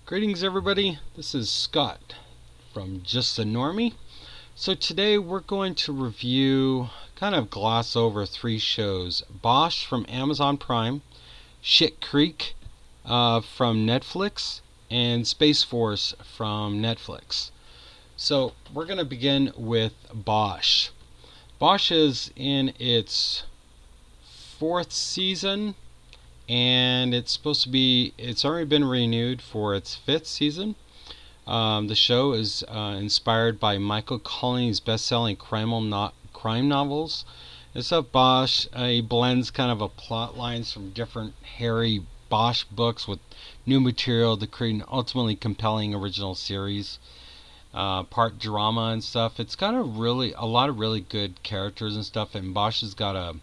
Greetings everybody, this is Scott from Just a Normie. So today we're going to review, kind of gloss over three shows. Bosch from Amazon Prime, Schitt from Netflix, and SpaceForce from Netflix. So we're going to begin with Bosch. Bosch is in its fourth season, and it's already been renewed for its fifth season. The show is inspired by Michael Collins' best-selling crime novels. It's of Bosch. He blends kind of a plot lines from different Harry Bosch books with new material to create an ultimately compelling original series. Part drama and stuff. It's got a lot of really good characters and stuff. And Bosch has got a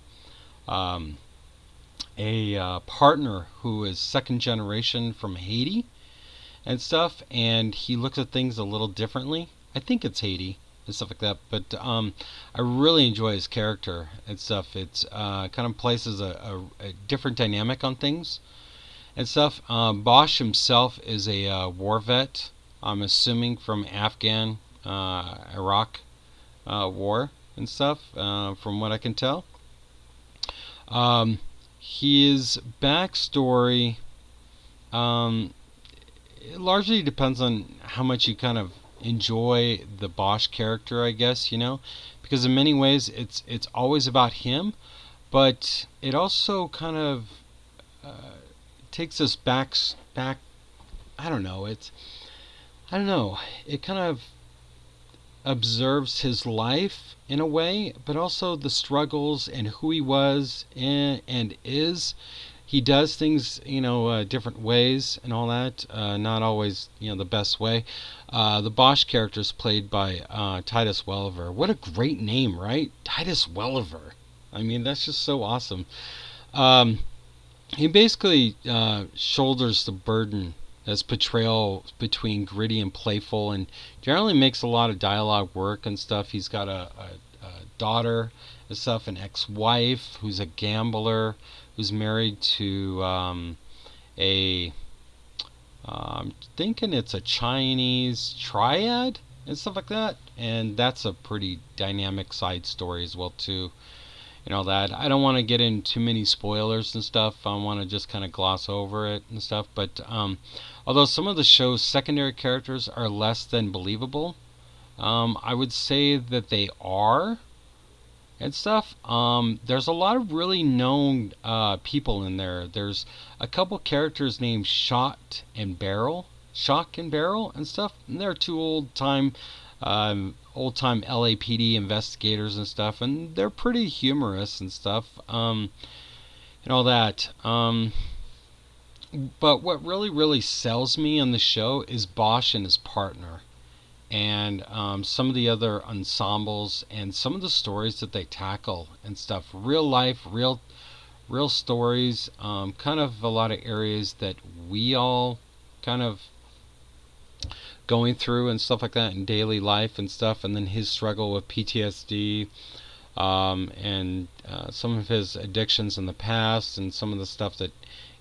partner who is second generation from Haiti and stuff, and he looks at things a little differently. I think it's Haiti and stuff like that, but I really enjoy his character and stuff. It's kind of places a different dynamic on things and stuff. Bosch himself is a war vet, I'm assuming from Afghan Iraq war and stuff, from what I can tell. His backstory it largely depends on how much you kind of enjoy the Bosch character, I guess, because in many ways it's always about him, but it also kind of takes us back. I don't know. It kind of observes his life in a way, but also the struggles and who he was and is. He does things, different ways and all that. Not always, the best way. The Bosch character is played by Titus Welliver. What a great name, right? Titus Welliver. I mean, that's just so awesome. He basically shoulders the burden as portrayal between gritty and playful, and generally makes a lot of dialogue work and stuff. He's got a daughter and stuff, an ex-wife who's a gambler, who's married to I'm thinking it's a Chinese triad and stuff like that, and that's a pretty dynamic side story as well too. That I don't want to get into too many spoilers and stuff. I want to just kind of gloss over it and stuff. But although some of the show's secondary characters are less than believable, I would say that they are and stuff. There's a lot of really known people in there. There's a couple characters named Shock and Barrel and stuff. And they're two old-time LAPD investigators and stuff, and they're pretty humorous and stuff, and all that. But what really sells me on the show is Bosch and his partner, and some of the other ensembles and some of the stories that they tackle and stuff. Real life, real stories. Kind of a lot of areas that we all kind of going through and stuff like that in daily life and stuff, and then his struggle with PTSD, and some of his addictions in the past, and some of the stuff that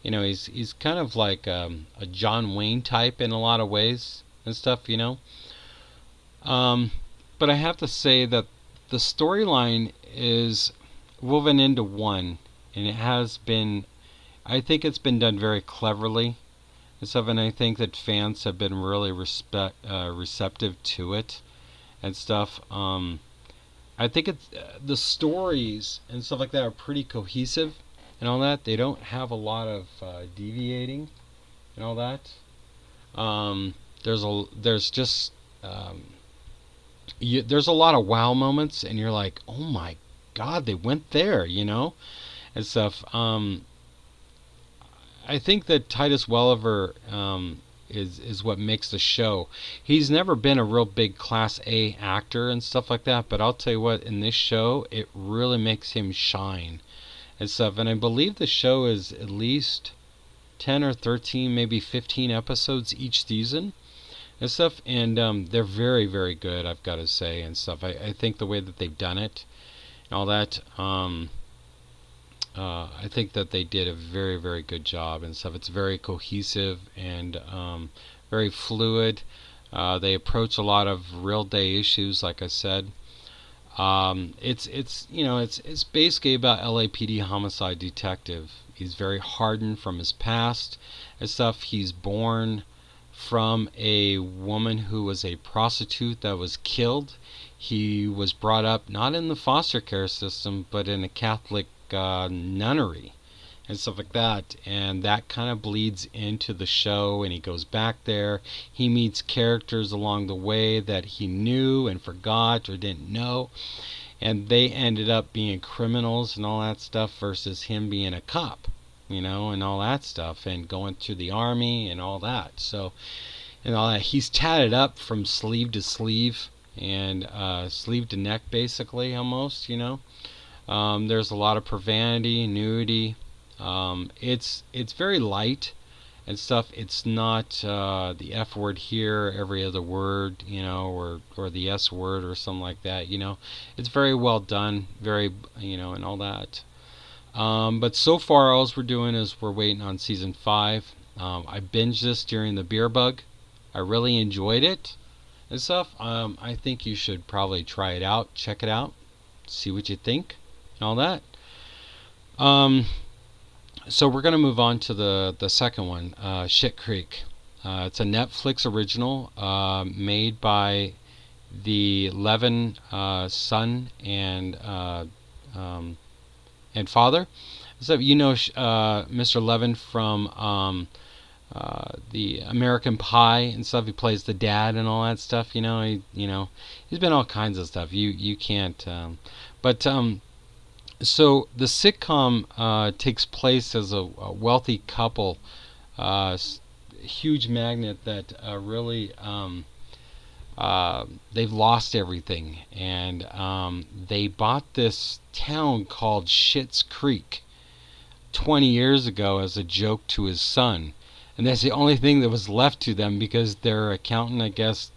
he's kind of like a John Wayne type in a lot of ways and stuff, but I have to say that the storyline is woven into one, and I think it's been done very cleverly and stuff, and I think that fans have been really receptive to it and stuff. I think it's the stories and stuff like that are pretty cohesive and all that. They don't have a lot of deviating and all that. There's a lot of wow moments, and you're like, oh my god, they went there, and stuff. I think that Titus Welliver is what makes the show. He's never been a real big Class A actor and stuff like that, but I'll tell you what, in this show, it really makes him shine and stuff. And I believe the show is at least 10 or 13, maybe 15 episodes each season and stuff, and they're very, very good, I've got to say, and stuff. I think the way that they've done it and all that, I think that they did a very, very good job and stuff. It's very cohesive and very fluid. They approach a lot of real day issues, like I said. It's basically about LAPD homicide detective. He's very hardened from his past and stuff. He's born from a woman who was a prostitute that was killed. He was brought up not in the foster care system, but in a Catholic nunnery and stuff like that. And that kind of bleeds into the show, and he goes back there. He meets characters along the way that he knew and forgot or didn't know, and they ended up being criminals and all that stuff versus him being a cop, and all that stuff, and going through the army and all that. So, and all that, he's tatted up from sleeve to sleeve and sleeve to neck, basically, almost. There's a lot of profanity, nudity. It's very light and stuff. It's not the F word here, every other word, or the S word or something like that. It's very well done, very, and all that. But so far, all we're doing is we're waiting on season 5. I binged this during the beer bug. I really enjoyed it and stuff. I think you should probably try it out, check it out, see what you think, and all that. So we're going to move on to the second one, Schitt Creek. It's a Netflix original made by the Levin son and father. So Mr. Levin from the American Pie and stuff. He plays the dad and all that stuff. He's been all kinds of stuff. You can't. So the sitcom takes place as a wealthy couple, huge magnate that really they've lost everything, and they bought this town called Schitts Creek 20 years ago as a joke to his son, and that's the only thing that was left to them because their accountant, I guess,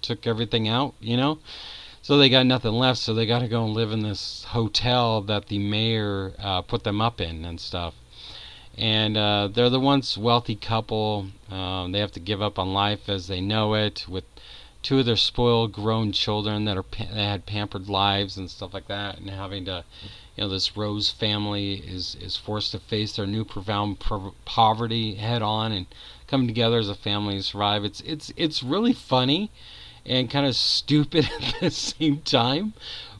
took everything out, So they got nothing left, so they got to go and live in this hotel that the mayor put them up in and stuff. And they're the once wealthy couple. They have to give up on life as they know it, with 2 of their spoiled grown children that had pampered lives and stuff like that, and having to, this Rose family is forced to face their new profound poverty head on and come together as a family to survive. It's really funny and kind of stupid at the same time,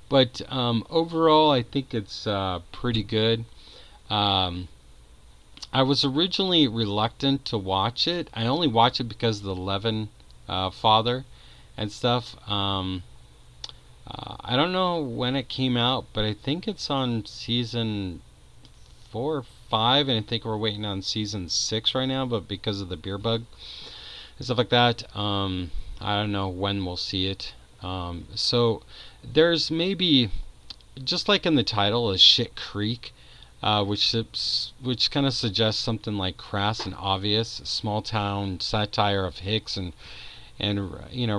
but overall I think it's pretty good. I was originally reluctant to watch it. I only watched it because of the Levin father and stuff. I don't know when it came out, but I think it's on season 4 or 5, and I think we're waiting on season 6 right now, but because of the beer bug and stuff like that, I don't know when we'll see it. So there's maybe, just like in the title, is Schitt Creek, which kind of suggests something like crass and obvious, small town satire of hicks and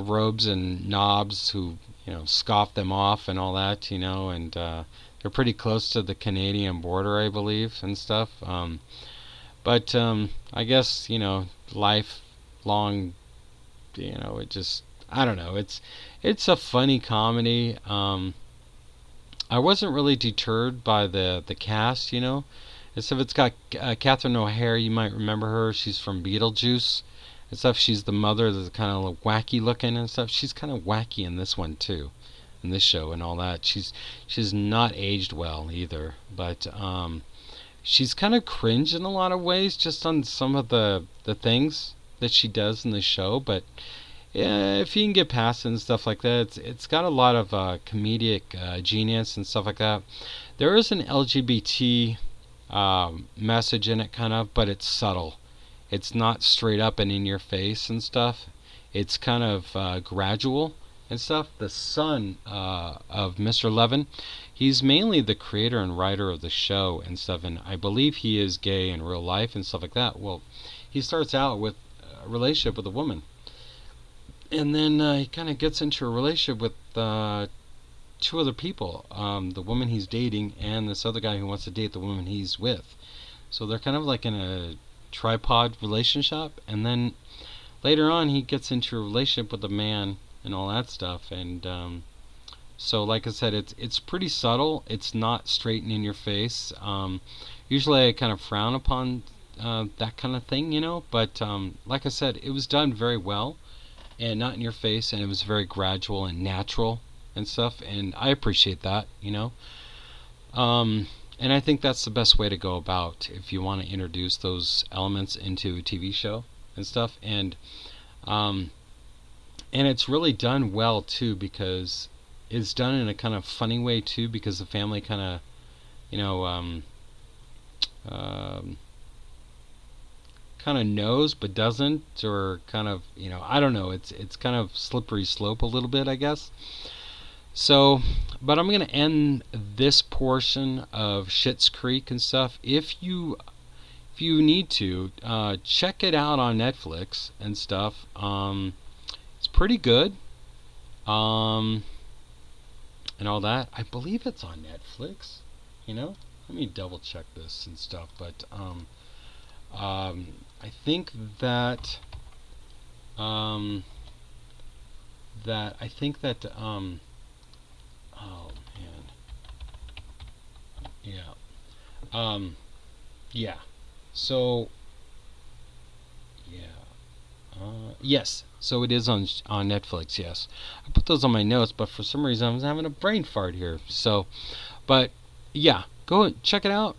robes and knobs who scoff them off and all that, and they're pretty close to the Canadian border, I believe, and stuff. But I guess lifelong, it just, I don't know. It's a funny comedy. I wasn't really deterred by the cast, It's if it's got Catherine O'Hara, you might remember her. She's from Beetlejuice and stuff. She's the mother that's kind of wacky looking and stuff. She's kind of wacky in this one too, in this show and all that. She's not aged well either, but she's kind of cringe in a lot of ways, just on some of the things that she does in the show. But yeah, if you can get past it and stuff like that, it's got a lot of comedic genius and stuff like that. There is an LGBT message in it, kind of, but it's subtle. It's not straight up and in your face and stuff. It's kind of gradual and stuff. The son of Mr. Levin, he's mainly the creator and writer of the show and stuff, and I believe he is gay in real life and stuff like that. Well, he starts out with a relationship with a woman, and then he kind of gets into a relationship with two other people, the woman he's dating and this other guy who wants to date the woman he's with. So they're kind of like in a tripod relationship, and then later on he gets into a relationship with a man and all that stuff. And so like I said, it's pretty subtle. It's not straight and in your face. Usually I kind of frown upon that kind of thing, but like I said, it was done very well and not in your face, and it was very gradual and natural and stuff, and I appreciate that. And I think that's the best way to go about if you want to introduce those elements into a TV show and stuff. And it's really done well too, because it's done in a kind of funny way too, because the family kind of, kind of knows but doesn't, or kind of, I don't know. It's kind of slippery slope a little bit, I guess. So, but I'm gonna end this portion of Schitt's Creek and stuff. If you need to check it out on Netflix and stuff. It's pretty good. And all that. I believe it's on Netflix. Let me double check this and stuff. But I think that oh man, yeah, yeah. So yeah, yes. So it is on Netflix. Yes, I put those on my notes, but for some reason I was having a brain fart here. So, but yeah, go check it out.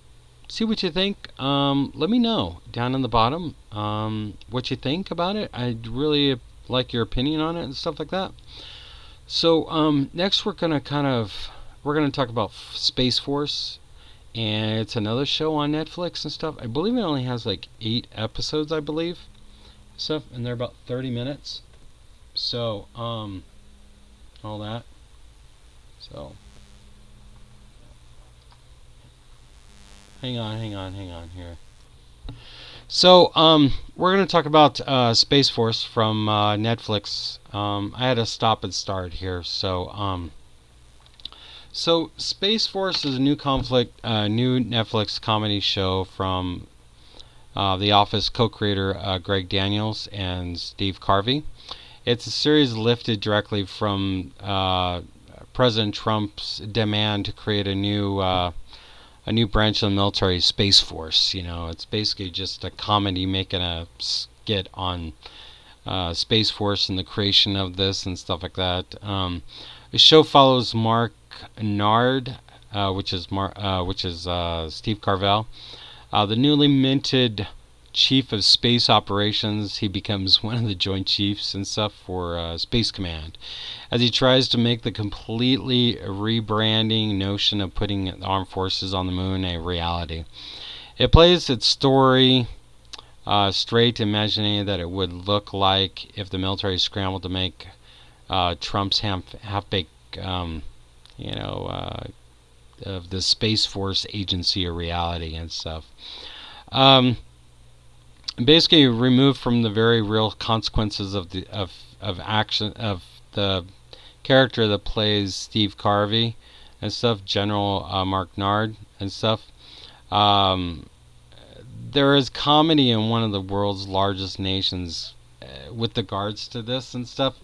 See what you think. Let me know down in the bottom what you think about it. I'd really like your opinion on it and stuff like that. So next we're gonna talk about SpaceForce, and it's another show on Netflix and stuff. I believe it only has like 8 episodes, I believe, stuff, and they're about 30 minutes. So all that. So hang on here. So we're going to talk about SpaceForce from Netflix. I had to stop and start here. So so SpaceForce is a new Netflix comedy show from The Office co-creator Greg Daniels and Steve Carvey. It's a series lifted directly from President Trump's demand to create a new branch of the military, SpaceForce. It's basically just a comedy making a skit on SpaceForce and the creation of this and stuff like that. The show follows Mark Nard, which is Steve Carell, the newly minted chief of space operations. He becomes one of the joint chiefs and stuff for Space Command, as he tries to make the completely rebranding notion of putting the armed forces on the moon a reality. It plays its story straight, imagining that it would look like if the military scrambled to make Trump's half-baked, of the Space Force agency a reality and stuff. Basically, removed from the very real consequences of the action of the character that plays Steve Carvey and stuff, General Mark Nard and stuff. There is comedy in one of the world's largest nations with regards to this and stuff.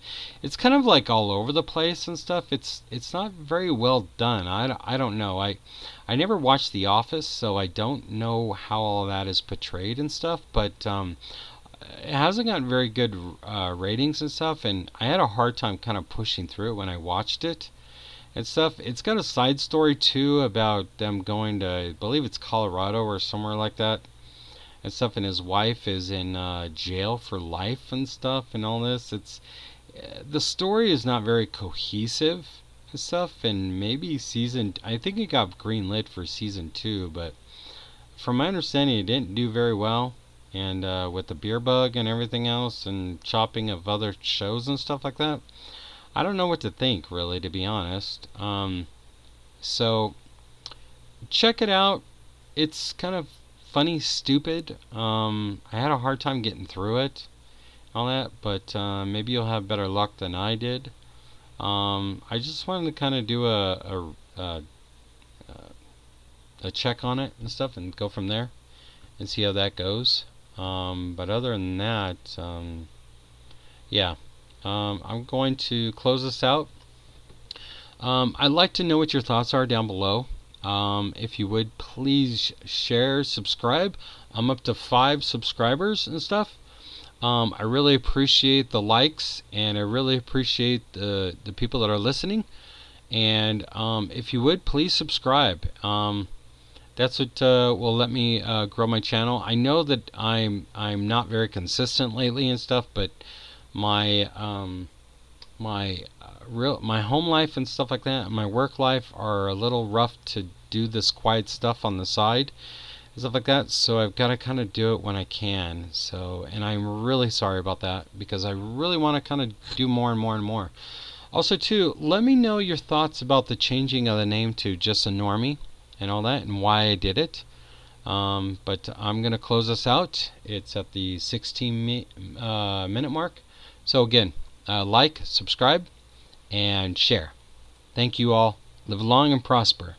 It's kind of like all over the place and stuff. It's not very well done. I don't know. I never watched The Office, so I don't know how all that is portrayed and stuff. But it hasn't gotten very good ratings and stuff, and I had a hard time kind of pushing through it when I watched it and stuff. It's got a side story too about them going to, I believe it's Colorado or somewhere like that and stuff, and his wife is in jail for life and stuff and all this. The story is not very cohesive and stuff, and maybe I think it got greenlit for season 2, but from my understanding it didn't do very well, and with the beer bug and everything else and chopping of other shows and stuff like that, I don't know what to think, really, to be honest. So check it out. It's kind of funny, stupid. I had a hard time getting through it, all that, but maybe you'll have better luck than I did. I just wanted to kind of do a check on it and stuff and go from there and see how that goes. But other than that, yeah, I'm going to close this out. I'd like to know what your thoughts are down below. If you would please share, subscribe. I'm up to 5 subscribers and stuff. I really appreciate the likes, and I really appreciate the people that are listening. And if you would please subscribe. That's what will let me grow my channel. I know that I'm not very consistent lately and stuff, but my my home life and stuff like that, my work life are a little rough to do this quiet stuff on the side and stuff like that. So I've got to kind of do it when I can. So, and I'm really sorry about that because I really want to kind of do more and more and more. Also, too, let me know your thoughts about the changing of the name to Just a Normie and all that, and why I did it. But I'm going to close this out. It's at the 16-minute mark. So again, like, subscribe, and share. Thank you all. Live long and prosper.